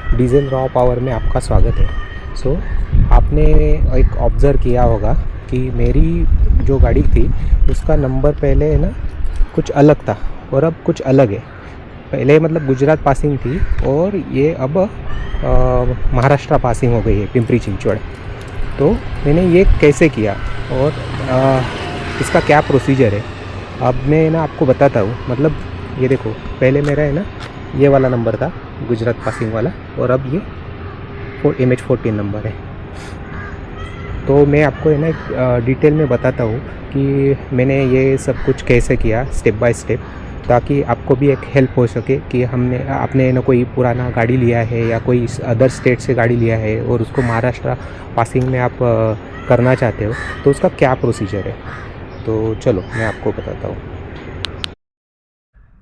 Diesel raw power में आपका स्वागत है। आपने एक ऑब्ज़र्व किया होगा कि मेरी जो गाड़ी थी उसका नंबर पहले है ना कुछ अलग था और अब कुछ अलग है। पहले मतलब गुजरात पासिंग थी और ये अब महाराष्ट्र पासिंग हो गई है, पिंपरी चिंचवड़। तो मैंने ये कैसे किया और इसका क्या प्रोसीजर है, अब मैं ना आपको बताता हूँ। मतलब ये देखो, पहले मेरा है ना ये वाला नंबर था, गुजरात पासिंग वाला, और अब ये MH14 नंबर है। तो मैं आपको है ना एक डिटेल में बताता हूँ कि मैंने ये सब कुछ कैसे किया स्टेप बाय स्टेप, ताकि आपको भी एक हेल्प हो सके कि आपने ना कोई पुराना गाड़ी लिया है या कोई अदर स्टेट से गाड़ी लिया है और उसको महाराष्ट्र पासिंग में आप करना चाहते हो तो उसका क्या प्रोसीजर है। तो चलो मैं आपको बताता हूँ।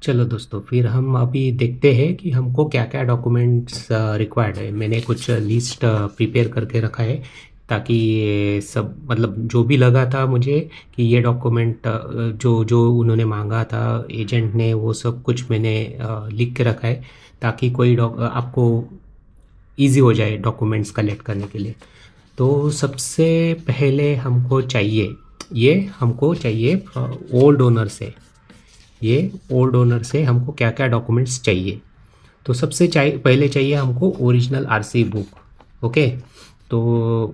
चलो दोस्तों, फिर हम अभी देखते हैं कि हमको क्या क्या डॉक्यूमेंट्स रिक्वायर्ड है। मैंने कुछ लिस्ट प्रिपेयर करके रखा है, ताकि ये सब मतलब जो भी लगा था मुझे कि ये डॉक्यूमेंट जो जो उन्होंने मांगा था एजेंट ने, वो सब कुछ मैंने लिख के रखा है, ताकि आपको इजी हो जाए डॉक्यूमेंट्स कलेक्ट करने के लिए। तो सबसे पहले हमको चाहिए ओल्ड ओनर से। ये ओल्ड ओनर से हमको क्या क्या डॉक्यूमेंट्स चाहिए। तो पहले चाहिए हमको ओरिजिनल आरसी बुक। ओके, तो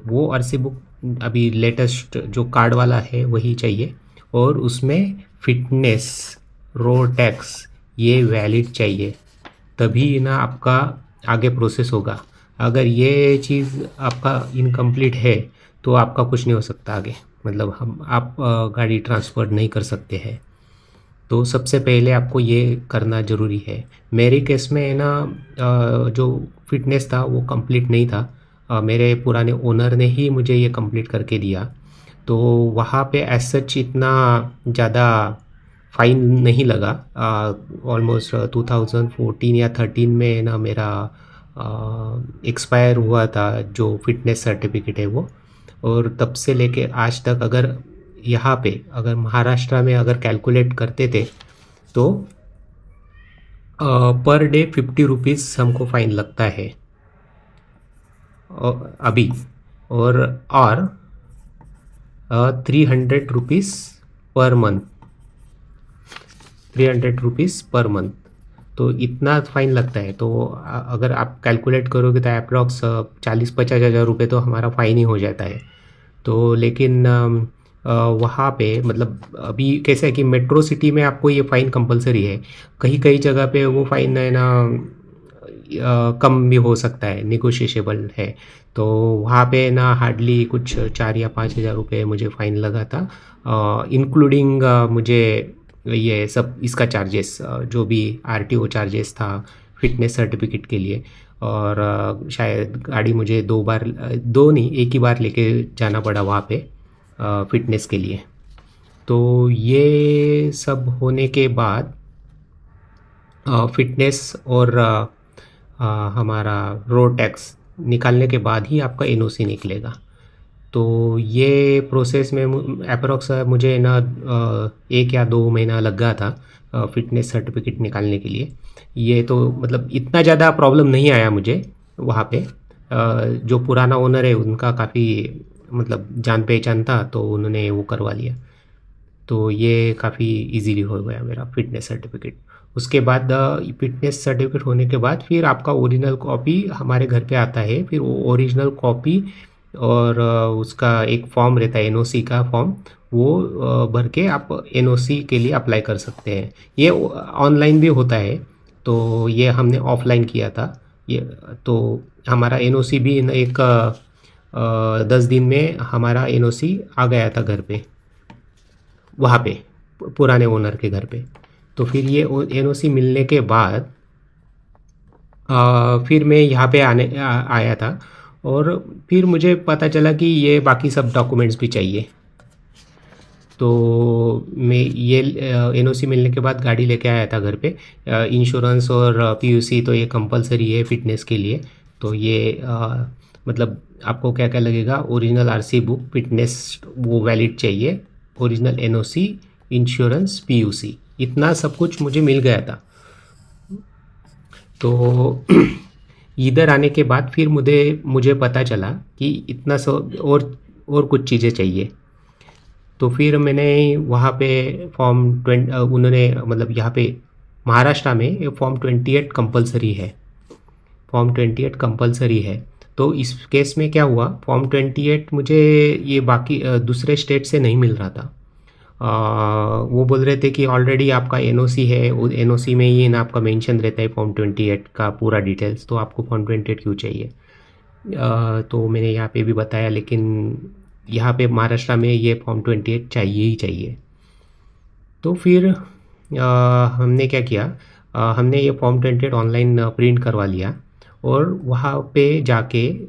वो आरसी बुक अभी लेटेस्ट जो कार्ड वाला है वही चाहिए, और उसमें फिटनेस, रोड टैक्स ये वैलिड चाहिए, तभी ना आपका आगे प्रोसेस होगा। अगर ये चीज़ आपका इनकम्प्लीट है तो आपका कुछ नहीं हो सकता आगे, मतलब आप गाड़ी ट्रांसफ़र नहीं कर सकते हैं। तो सबसे पहले आपको ये करना ज़रूरी है। मेरे केस में है ना जो फ़िटनेस था वो कंप्लीट नहीं था। मेरे पुराने ओनर ने ही मुझे ये कंप्लीट करके दिया। तो वहाँ पे एज सच इतना ज़्यादा फ़ाइन नहीं लगा। ऑलमोस्ट 2014 या 13 में ना मेरा एक्सपायर हुआ था जो फ़िटनेस सर्टिफिकेट है वो। और तब से लेके आज तक अगर यहाँ पे अगर महाराष्ट्र में अगर कैलकुलेट करते थे तो पर डे 50 रुपीज़ हमको फ़ाइन लगता है अभी। और 300 rupees per month, 300 rupees per month, तो इतना फ़ाइन लगता है। तो अगर आप कैलकुलेट करोगे तो अप्रॉक्स 40-50 हज़ार रुपये तो हमारा फ़ाइन ही हो जाता है। तो लेकिन वहाँ पे मतलब अभी कैसा है कि मेट्रो सिटी में आपको ये फ़ाइन कंपलसरी है। कहीं कहीं जगह पे वो फ़ाइन है ना कम भी हो सकता है, निगोशिएबल है। तो वहाँ पे ना हार्डली कुछ 4 या 5 हज़ार रुपये मुझे फ़ाइन लगा था, इंक्लूडिंग मुझे ये सब इसका चार्जेस, जो भी आरटीओ चार्जेस था फिटनेस सर्टिफिकेट के लिए। और शायद गाड़ी मुझे दो नहीं, एक ही बार लेके जाना पड़ा वहाँ पे फिटनेस के लिए। तो ये सब होने के बाद फिटनेस और हमारा रोड टैक्स निकालने के बाद ही आपका एनओसी निकलेगा। तो ये प्रोसेस में अप्रॉक्स मुझे ना 1 या 2 महीना लग गया था फिटनेस सर्टिफिकेट निकालने के लिए। ये तो मतलब इतना ज़्यादा प्रॉब्लम नहीं आया मुझे वहाँ पे। जो पुराना ओनर है उनका काफ़ी मतलब जान पहचान था, तो उन्होंने वो करवा लिया। तो ये काफ़ी इजीली हो गया मेरा फिटनेस सर्टिफिकेट। उसके बाद फिटनेस सर्टिफिकेट होने के बाद फिर आपका ओरिजिनल कॉपी हमारे घर पे आता है। फिर वो ओरिजिनल कॉपी और उसका एक फॉर्म रहता है एनओसी का फॉर्म, वो भर के आप एनओसी के लिए अप्लाई कर सकते हैं। ये ऑनलाइन भी होता है, तो ये हमने ऑफलाइन किया था ये। तो हमारा एनओसी भी एक 10 दिन में हमारा एनओसी आ गया था घर पे, वहाँ पे पुराने ओनर के घर पे। तो फिर ये एनओसी मिलने के बाद फिर मैं यहाँ पे आया था, और फिर मुझे पता चला कि ये बाकी सब डॉक्यूमेंट्स भी चाहिए। तो मैं ये एनओसी मिलने के बाद गाड़ी लेके आया था घर पे। इंश्योरेंस और पीयूसी तो ये कंपलसरी है फिटनेस के लिए। तो ये मतलब आपको क्या क्या लगेगा, ओरिजिनल आरसी बुक, फिटनेस वो वैलिड चाहिए, ओरिजिनल एनओसी, इंश्योरेंस, पीयूसी, इतना सब कुछ मुझे मिल गया था। तो इधर आने के बाद फिर मुझे पता चला कि इतना और कुछ चीज़ें चाहिए। तो फिर मैंने वहाँ पे उन्होंने मतलब यहाँ पे महाराष्ट्र में फॉर्म 28 कंपलसरी है। फॉर्म 28 कंपलसरी है। तो इस केस में क्या हुआ, फॉर्म 28 मुझे ये बाकी दूसरे स्टेट से नहीं मिल रहा था। वो बोल रहे थे कि ऑलरेडी आपका एनओसी है, एनओसी में ही ना आपका मेंशन रहता है फॉर्म 28 का पूरा डिटेल्स, तो आपको फॉर्म 28 क्यों चाहिए। तो मैंने यहाँ पे भी बताया, लेकिन यहाँ पे महाराष्ट्र में ये फॉर्म 28 चाहिए ही चाहिए। तो फिर हमने क्या किया, हमने ये फॉर्म 28 ऑनलाइन प्रिंट करवा लिया और वहाँ पे जाके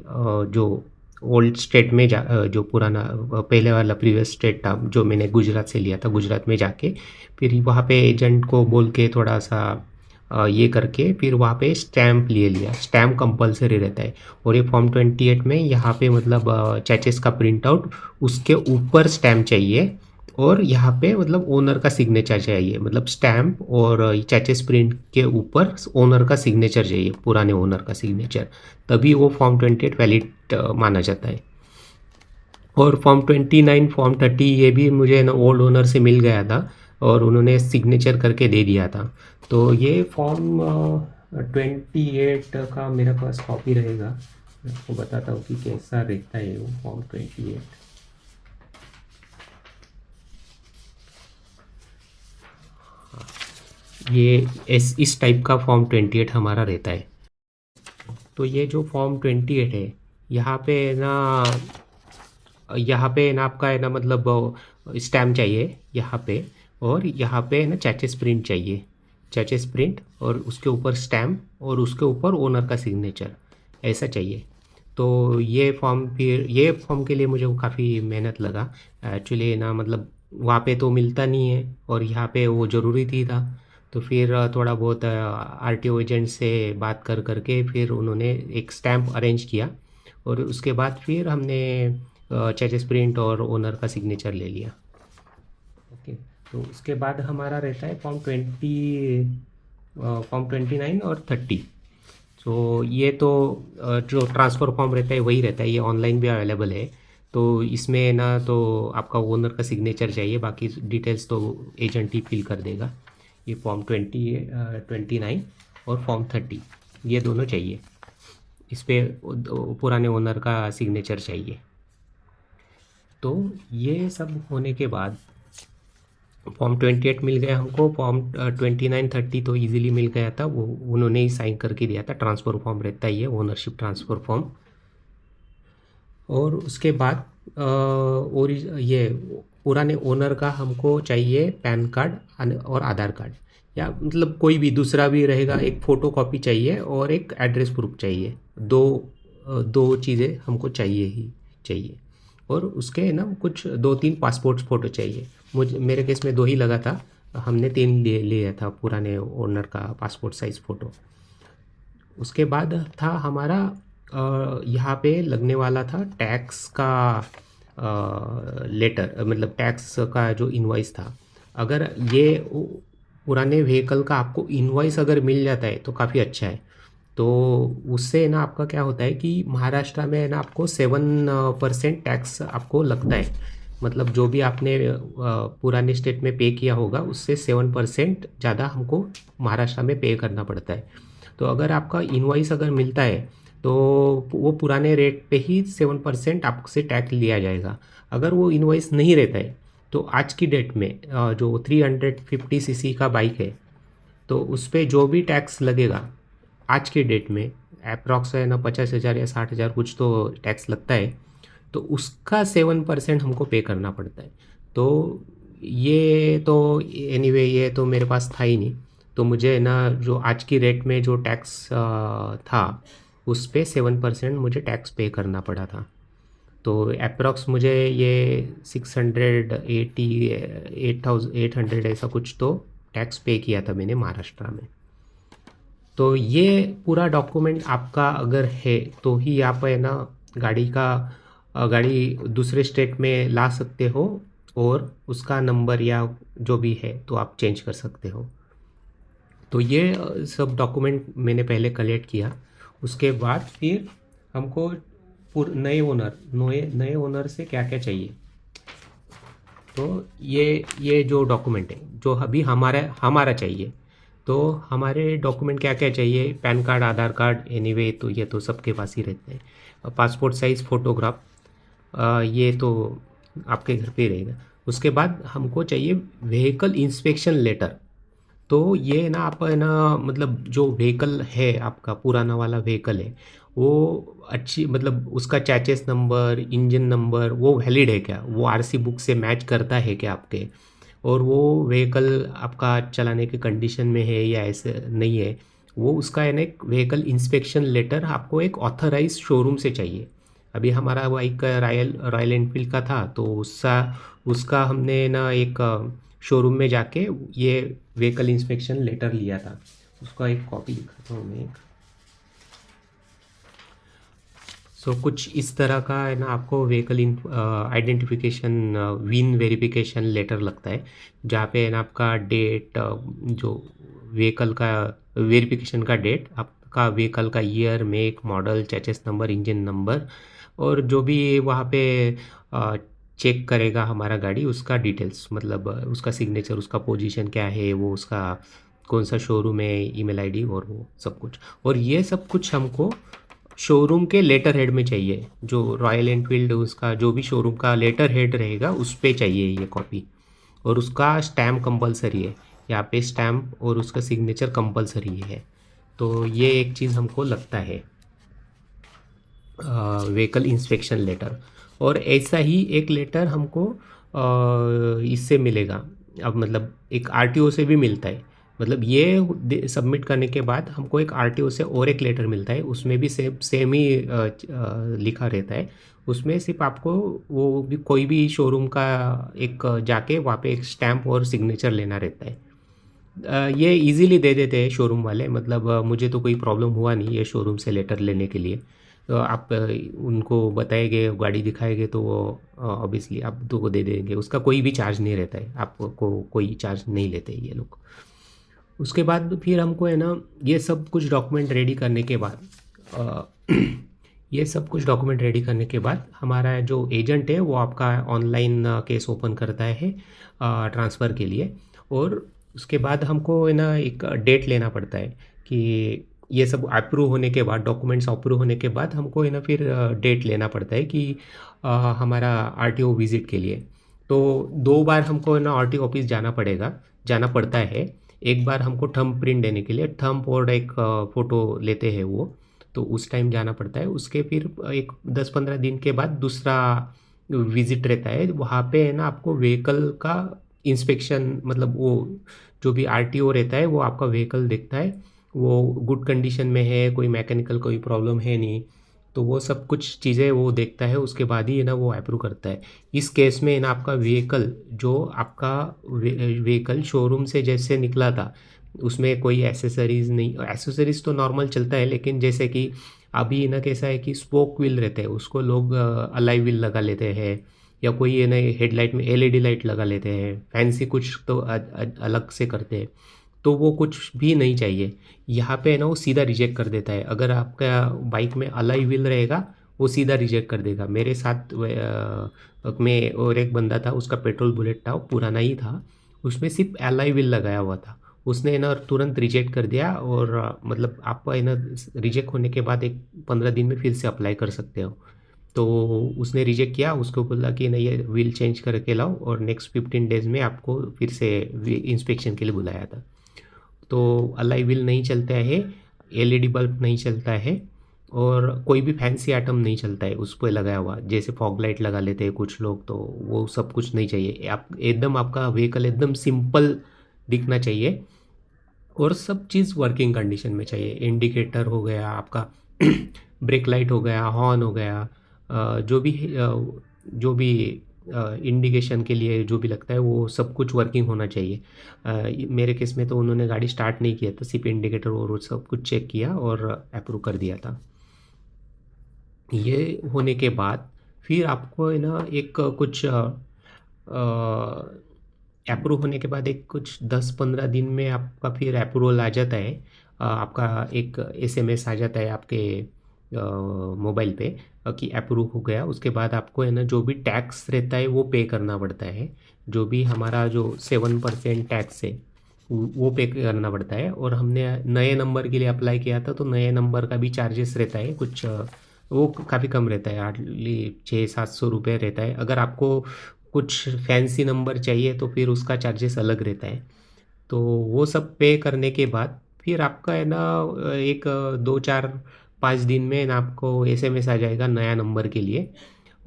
जो ओल्ड स्टेट में जो पुराना पहले वाला प्रीवियस स्टेट था जो मैंने गुजरात से लिया था, गुजरात में जाके फिर वहाँ पे एजेंट को बोल के थोड़ा सा ये करके फिर वहाँ पे स्टैम्प लिया। स्टैम्प कंपलसरी रहता है और ये फॉर्म 28 में यहाँ पे मतलब चैचेस का प्रिंट आउट, उसके ऊपर स्टैम्प चाहिए और यहाँ पे मतलब ओनर का सिग्नेचर चाहिए। मतलब स्टैम्प और चैचेस प्रिंट के ऊपर ओनर का सिग्नेचर चाहिए, पुराने ओनर का सिग्नेचर, तभी वो फॉर्म 28 वैलिड माना जाता है। और फॉर्म 29 फॉर्म 30 ये भी मुझे ना ओल्ड ओनर से मिल गया था और उन्होंने सिग्नेचर करके दे दिया था। तो ये फॉर्म 28 का मेरे पास कॉपी रहेगा, मैं आपको बताता हूँ कि कैसा रहता है वो फॉर्म 28। ये इस टाइप का फॉर्म 28 हमारा रहता है। तो ये जो फॉर्म 28 है, यहाँ पे ना आपका है ना मतलब स्टैम्प चाहिए यहाँ पे, और यहाँ पे ना चैचेस प्रिंट चाहिए, चैचेस प्रिंट और उसके ऊपर स्टैम्प और उसके ऊपर ओनर का सिग्नेचर, ऐसा चाहिए। तो ये फॉर्म के लिए मुझे काफ़ी मेहनत लगा एक्चुअली ना, मतलब वहाँ पे तो मिलता नहीं है और यहाँ पे वो ज़रूरी थी था। तो फिर थोड़ा बहुत आरटीओ एजेंट से बात करके फिर उन्होंने एक स्टैम्प अरेंज किया और उसके बाद फिर हमने चैचेस प्रिंट और ओनर का सिग्नेचर ले लिया। ओके, तो उसके बाद हमारा रहता है फॉर्म 29 और 30। तो ये तो जो ट्रांसफ़र फॉर्म रहता है वही रहता है, ये ऑनलाइन भी अवेलेबल है। तो इसमें ना तो आपका ओनर का सिग्नेचर चाहिए, बाकी डिटेल्स तो एजेंट ही फिल कर देगा। ये फॉर्म 29 और फॉर्म 30 ये दोनों चाहिए, इस पर पुराने ओनर का सिग्नेचर चाहिए। तो ये सब होने के बाद फॉर्म 28 मिल गया हमको, फॉर्म 29 30 तो इजीली मिल गया था, वो उन्होंने ही साइन करके दिया था। ट्रांसफ़र फॉर्म रहता है ये, ओनरशिप ट्रांसफ़र फॉर्म। और उसके बाद और ये पुराने ओनर का हमको चाहिए पैन कार्ड और आधार कार्ड, या मतलब कोई भी दूसरा भी रहेगा, एक फ़ोटो कॉपी चाहिए और एक एड्रेस प्रूफ चाहिए। दो चीज़ें हमको चाहिए ही चाहिए। और उसके ना कुछ 2-3 पासपोर्ट फ़ोटो चाहिए। मेरे केस में 2 ही लगा था, हमने 3 लिया था पुराने ओनर का पासपोर्ट साइज़ फ़ोटो। उसके बाद था हमारा यहाँ पे लगने वाला था टैक्स का लेटर, मतलब टैक्स का जो इनवॉइस था। अगर ये पुराने व्हीकल का आपको इनवॉइस अगर मिल जाता है तो काफ़ी अच्छा है। तो उससे ना आपका क्या होता है कि महाराष्ट्र में ना आपको 7% टैक्स आपको लगता है। मतलब जो भी आपने पुराने स्टेट में पे किया होगा उससे 7% ज़्यादा हमको महाराष्ट्र में पे करना पड़ता है। तो अगर आपका इनवॉइस अगर मिलता है तो वो पुराने रेट पे ही 7% आपसे टैक्स लिया जाएगा। अगर वो इनवॉइस नहीं रहता है तो आज की डेट में जो 350 सीसी का बाइक है तो उस पर जो भी टैक्स लगेगा आज के डेट में अप्रॉक्स है ना 50,000 या 60,000 कुछ तो टैक्स लगता है, तो उसका 7% हमको पे करना पड़ता है। तो ये तो एनीवे ये तो मेरे पास था ही नहीं, तो मुझे ना जो आज की रेट में जो टैक्स था उस पे 7% मुझे टैक्स पे करना पड़ा था। तो अप्रॉक्स मुझे ये 8,800 ऐसा कुछ तो टैक्स पे किया था मैंने महाराष्ट्र में। तो ये पूरा डॉक्यूमेंट आपका अगर है तो ही आप है ना गाड़ी दूसरे स्टेट में ला सकते हो और उसका नंबर या जो भी है तो आप चेंज कर सकते हो। तो ये सब डॉक्यूमेंट मैंने पहले कलेक्ट किया उसके बाद फिर हमको नए ओनर से क्या क्या चाहिए। तो ये जो डॉक्यूमेंट है जो अभी हमारा हमारा चाहिए, तो हमारे डॉक्यूमेंट क्या क्या चाहिए, पैन कार्ड, आधार कार्ड, एनीवे तो ये तो सबके पास ही रहते हैं। पासपोर्ट साइज़ फ़ोटोग्राफ, ये तो आपके घर पे ही रहेगा। उसके बाद हमको चाहिए व्हीकल इंस्पेक्शन लेटर। तो ये ना आप है ना, मतलब जो व्हीकल है आपका पुराना वाला व्हीकल है, वो अच्छी मतलब उसका चैसिस नंबर, इंजन नंबर वो वैलिड है क्या, वो आरसी बुक से मैच करता है क्या आपके, और वो व्हीकल आपका चलाने के कंडीशन में है या ऐसे नहीं है, वो उसका है ना एक व्हीकल इंस्पेक्शन लेटर आपको एक ऑथराइज शोरूम से चाहिए। अभी हमारा बाइक रॉयल रॉयल एनफील्ड का था, तो उसका उसका हमने ना एक शोरूम में जाके ये व्हीकल इंस्पेक्शन लेटर लिया था। उसका एक कॉपी दिखाता हूँ मैं एक। कुछ इस तरह का है ना आपको vehicle identification VIN verification letter लगता है, जहाँ पे है ना आपका डेट, जो व्हीकल का वेरिफिकेशन का डेट, आपका व्हीकल का year, make, model, chassis number, engine number, और जो भी वहाँ पे चेक करेगा हमारा गाड़ी उसका डिटेल्स, मतलब उसका सिग्नेचर, उसका पोजीशन क्या है, वो उसका कौन सा शोरूम है, ईमेल आईडी और वो सब कुछ। और ये सब कुछ हमको शोरूम के लेटर हेड में चाहिए, जो रॉयल एनफील्ड उसका जो भी शोरूम का लेटर हेड रहेगा उस पे चाहिए ये कॉपी। और उसका स्टैम्प कंपलसरी है, यहाँ पे स्टैम्प और उसका सिग्नेचर कंपलसरी है। तो ये एक चीज़ हमको लगता है व्हीकल इंस्पेक्शन लेटर। और ऐसा ही एक लेटर हमको इससे मिलेगा, अब मतलब एक आरटीओ से भी मिलता है। मतलब ये सबमिट करने के बाद हमको एक आरटीओ से और एक लेटर मिलता है, उसमें भी सेम ही लिखा रहता है। उसमें सिर्फ आपको वो भी कोई भी शोरूम का एक जाके वहाँ पे एक स्टैम्प और सिग्नेचर लेना रहता है। ये इजीली दे देते हैं शोरूम वाले, मतलब मुझे तो कोई प्रॉब्लम हुआ नहीं ये शोरूम से लेटर लेने के लिए। तो आप उनको बताएंगे, गाड़ी दिखाएंगे, तो वो ऑब्वियसली आप तो को दे देंगे, उसका कोई भी चार्ज नहीं रहता है, आपको कोई चार्ज नहीं लेते ये लोग। उसके बाद फिर हमको है ना ये सब कुछ डॉक्यूमेंट रेडी करने के बाद ये सब कुछ डॉक्यूमेंट रेडी करने के बाद हमारा जो एजेंट है वो आपका ऑनलाइन केस ओपन करता है ट्रांसफ़र के लिए। और उसके बाद हमको है ना एक डेट लेना पड़ता है कि ये सब अप्रूव होने के बाद, डॉक्यूमेंट्स अप्रूव होने के बाद हमको है ना फिर डेट लेना पड़ता है कि हमारा आरटीओ विज़िट के लिए। तो 2 बार हमको है ना आरटीओ ऑफिस जाना पड़ता है। एक बार हमको थंब प्रिंट देने के लिए, थंब और एक फ़ोटो लेते हैं वो, तो उस टाइम जाना पड़ता है। उसके फिर एक 10-15 दिन के बाद दूसरा विज़िट रहता है, वहाँ पे है ना आपको व्हीकल का इंस्पेक्शन, मतलब वो जो भी आरटीओ रहता है वो आपका व्हीकल देखता है, वो गुड कंडीशन में है, कोई मैकेनिकल कोई प्रॉब्लम है नहीं, तो वो सब कुछ चीज़ें वो देखता है, उसके बाद ही है ना वो अप्रूव करता है। इस केस में है ना आपका व्हीकल, जो आपका व्हीकल शोरूम से जैसे निकला था उसमें कोई एसेसरीज़ नहीं, एसेसरीज़ तो नॉर्मल चलता है, लेकिन जैसे कि अभी ना कैसा है कि स्पोक व्हील रहते हैं उसको लोग अलाई व्हील लगा लेते हैं, या कोई है ना हेडलाइट में एलईडी लाइट लगा लेते हैं, फैंसी कुछ तो अलग से करते हैं। तो वो कुछ भी नहीं चाहिए यहाँ पे है ना, वो सीधा रिजेक्ट कर देता है। अगर आपका बाइक में अलाई व्हील रहेगा वो सीधा रिजेक्ट कर देगा। मेरे साथ में और एक बंदा था, उसका पेट्रोल बुलेट था, वो पुराना ही था, उसमें सिर्फ अलाई व्हील लगाया हुआ था, उसने है ना तुरंत रिजेक्ट कर दिया। और मतलब आप है ना रिजेक्ट होने के बाद एक 15 दिन में फिर से अप्लाई कर सकते हो। तो उसने रिजेक्ट किया, उसको बोला कि नहीं ये व्हील चेंज करके लाओ, और नेक्स्ट 15 डेज़ में आपको फिर से इंस्पेक्शन के लिए बुलाया था। तो अलाई व्हील नहीं चलता है, एलईडी बल्ब नहीं चलता है, और कोई भी फैंसी आइटम नहीं चलता है उस पर लगाया हुआ, जैसे फॉग लाइट लगा लेते हैं कुछ लोग, तो वो सब कुछ नहीं चाहिए। आप एकदम आपका व्हीकल एकदम सिंपल दिखना चाहिए, और सब चीज़ वर्किंग कंडीशन में चाहिए। इंडिकेटर हो गया आपका, ब्रेक लाइट हो गया, हॉर्न हो गया, जो भी इंडिकेशन के लिए जो भी लगता है वो सब कुछ वर्किंग होना चाहिए। मेरे केस में तो उन्होंने गाड़ी स्टार्ट नहीं किया था, सिर्फ इंडिकेटर और वो सब कुछ चेक किया और अप्रूव कर दिया था। ये होने के बाद फिर आपको है ना एक कुछ अप्रूव होने के बाद एक कुछ 10-15 दिन में आपका फिर अप्रूवल आ जाता है आपका एक एसएमएस आ जाता है आपके मोबाइल पे कि अप्रूव हो गया। उसके बाद आपको है ना जो भी टैक्स रहता है वो पे करना पड़ता है। जो भी हमारा जो 7% टैक्स है वो पे करना पड़ता है। और हमने नए नंबर के लिए अप्लाई किया था तो नए नंबर का भी चार्जेस रहता है कुछ, वो काफ़ी कम रहता है, हार्डली 600-700 रुपये रहता है। अगर आपको कुछ फैंसी नंबर चाहिए तो फिर उसका चार्जेस अलग रहता है। तो वो सब पे करने के बाद फिर आपका है ना एक 2-4-5 दिन में ना आपको एसएमएस आ जाएगा नया नंबर के लिए।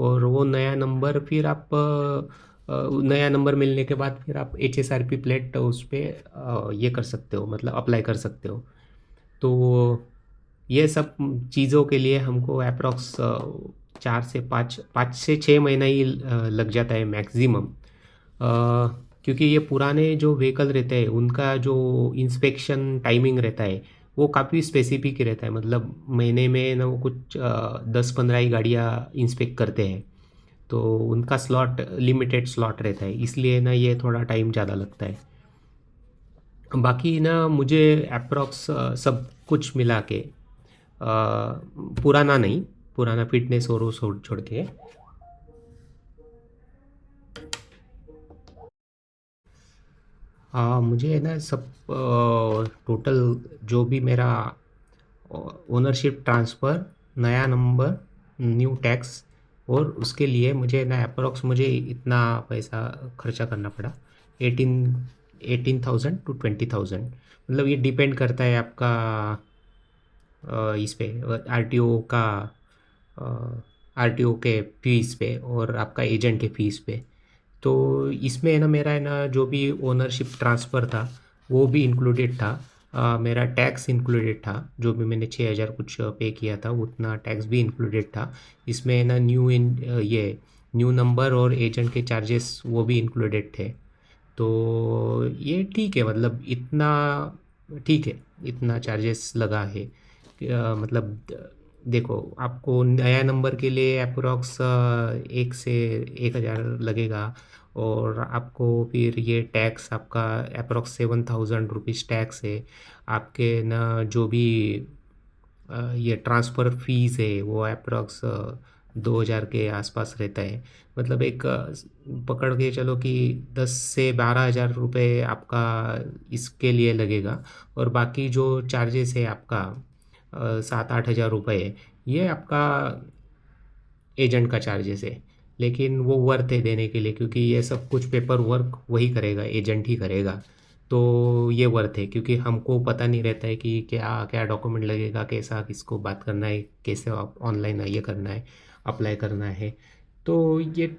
और वो नया नंबर फिर आप नया नंबर मिलने के बाद फिर आप HSRP प्लेट उस पर ये कर सकते हो, मतलब अप्लाई कर सकते हो। तो ये सब चीज़ों के लिए हमको अप्रॉक्स 4 से 5 5 से 6 महीना ही लग जाता है मैक्सिमम। क्योंकि ये पुराने जो व्हीकल रहते हैं उनका जो इंस्पेक्शन टाइमिंग रहता है वो काफ़ी स्पेसिफिक रहता है। मतलब महीने में ना वो कुछ 10-15 ही गाड़ियाँ इंस्पेक्ट करते हैं। तो उनका स्लॉट लिमिटेड स्लॉट रहता है, इसलिए ना ये थोड़ा टाइम ज़्यादा लगता है। बाकी ना मुझे अप्रॉक्स सब कुछ मिला के पुराना नहीं, पुराना फिटनेस और वो छोड़ छोड़ के मुझे है ना सब टोटल जो भी मेरा ओनरशिप ट्रांसफ़र, नया नंबर, न्यू टैक्स और उसके लिए मुझे ना अप्रॉक्स मुझे इतना पैसा खर्चा करना पड़ा। 18,000 to 20,000। मतलब ये डिपेंड करता है आपका इस पे आरटीओ का, आरटीओ के फीस पे और आपका एजेंट के फीस पे। तो इसमें है ना मेरा है ना जो भी ओनरशिप ट्रांसफ़र था वो भी इंक्लूडेड था। मेरा टैक्स इंक्लूडेड था, जो भी मैंने 6,000 कुछ पे किया था उतना टैक्स भी इंक्लूडेड था। इसमें है ना ये न्यू नंबर और एजेंट के चार्जेस वो भी इंक्लूडेड थे। तो ये ठीक है, मतलब इतना ठीक है, इतना चार्जेस लगा है। मतलब देखो आपको नया नंबर के लिए अप्रोक्स 1 से 1,000 लगेगा। और आपको फिर ये टैक्स आपका अप्रोक्स 7,000 रुपीज़ टैक्स है। आपके ना जो भी ये ट्रांसफ़र फीस है वो अप्रॉक्स 2,000 के आसपास रहता है। मतलब एक पकड़ के चलो कि 10 से 12 हज़ार रुपये आपका इसके लिए लगेगा। और बाकी जो चार्जेस है आपका 7-8 हज़ार रुपये, ये आपका एजेंट का चार्जेस है। लेकिन वो वर्थ है देने के लिए, क्योंकि ये सब कुछ पेपर वर्क वही करेगा, एजेंट ही करेगा। तो ये वर्थ है, क्योंकि हमको पता नहीं रहता है कि क्या क्या डॉक्यूमेंट लगेगा, कैसा किसको बात करना है, कैसे आप ऑनलाइन ये करना है, अप्लाई करना है। तो ये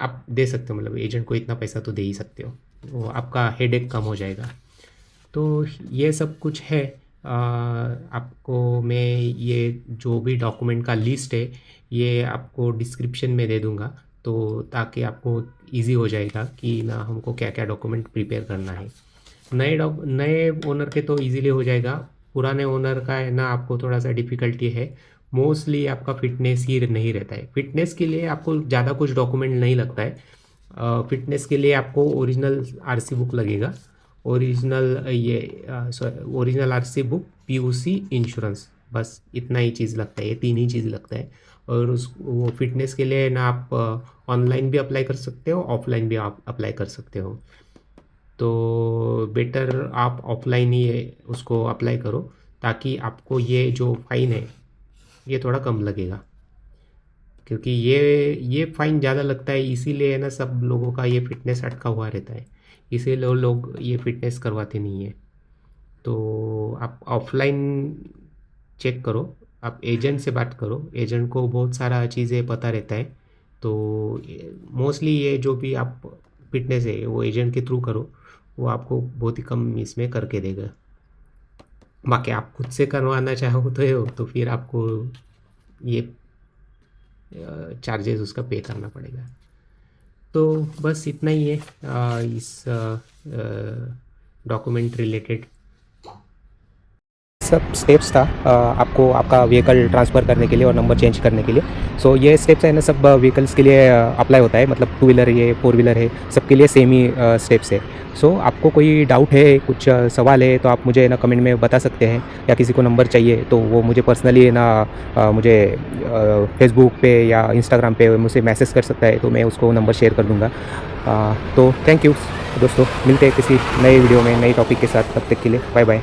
आप दे सकते हो, मतलब एजेंट को इतना पैसा तो दे ही सकते हो, वो आपका हेडेक कम हो जाएगा। तो ये सब कुछ है। आपको मैं ये जो भी डॉक्यूमेंट का लिस्ट है ये आपको डिस्क्रिप्शन में दे दूंगा, तो ताकि आपको इजी हो जाएगा कि ना हमको क्या क्या डॉक्यूमेंट प्रिपेयर करना है। नए ओनर के तो इजीली हो जाएगा। पुराने ओनर का है ना आपको थोड़ा सा डिफ़िकल्टी है। मोस्टली आपका फिटनेस ही नहीं रहता है। फिटनेस के लिए आपको ज़्यादा कुछ डॉक्यूमेंट नहीं लगता है। फिटनेस के लिए आपको ओरिजिनल आरसी बुक लगेगा, original original RC book, PUC, insurance, बस इतना ही चीज़ लगता है, ये 3 ही चीज़ लगता है। और उस वो फिटनेस के लिए ना आप ऑनलाइन भी अप्लाई कर सकते हो, ऑफलाइन भी आप अप्लाई कर सकते हो। तो बेटर आप ऑफलाइन ही उसको अप्लाई करो, ताकि आपको ये जो फ़ाइन है ये थोड़ा कम लगेगा। क्योंकि ये फ़ाइन ज़्यादा लगता है, इसीलिए है ना सब लोगों का ये फिटनेस अटका हुआ रहता है, इसीलिए लोग ये फिटनेस करवाते नहीं है। तो आप ऑफलाइन चेक करो, आप एजेंट से बात करो, एजेंट को बहुत सारा चीज़ें पता रहता है। तो मोस्टली ये जो भी आप फिटनेस है वो एजेंट के थ्रू करो, वो आपको बहुत ही कम इसमें करके देगा। बाकी आप खुद से करवाना चाहो तो फिर आपको ये चार्जेस उसका पे करना पड़ेगा। तो बस इतना ही है इस डॉक्यूमेंट रिलेटेड। सब स्टेप्स था आपको आपका व्हीकल ट्रांसफ़र करने के लिए और नंबर चेंज करने के लिए। सो ये स्टेप्स है ना सब व्हीकल्स के लिए अप्लाई होता है, मतलब 2 व्हीलर है, 4 व्हीलर है, सबके लिए सेम ही स्टेप्स है। सो आपको कोई डाउट है, कुछ सवाल है तो आप मुझे ना कमेंट में बता सकते हैं, या किसी को नंबर चाहिए तो वो मुझे पर्सनली ना मुझे फेसबुक पे या इंस्टाग्राम पे मुझसे मैसेज कर सकता है, तो मैं उसको नंबर शेयर कर दूँगा। तो थैंक यू दोस्तों, मिलते हैं किसी नए वीडियो में नई टॉपिक के साथ, तब तक के लिए बाय बाय।